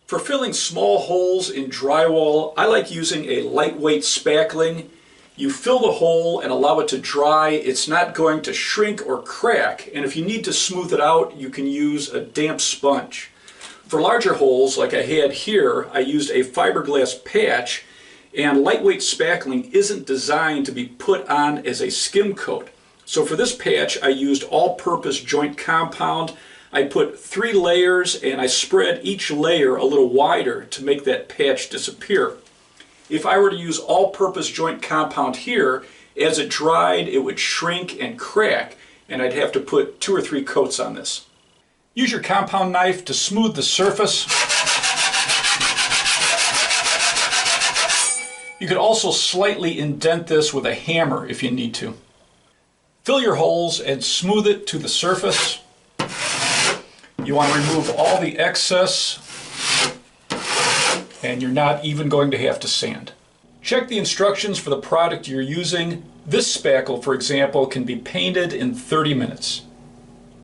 For filling small holes in drywall, I like using a lightweight spackling. You fill the hole and allow it to dry. It's not going to shrink or crack, and if you need to smooth it out, you can use a damp sponge. For larger holes, like I had here, I used a fiberglass patch, and lightweight spackling isn't designed to be put on as a skim coat. So for this patch, I used all-purpose joint compound. I put 3 layers and I spread each layer a little wider to make that patch disappear. If I were to use all-purpose joint compound here, as it dried it would shrink and crack, and I'd have to put 2 or 3 coats on this. Use your compound knife to smooth the surface. You could also slightly indent this with a hammer if you need to. Fill your holes and smooth it to the surface. You want to remove all the excess, and you're not even going to have to sand. Check the instructions for the product you're using. This spackle, for example, can be painted in 30 minutes.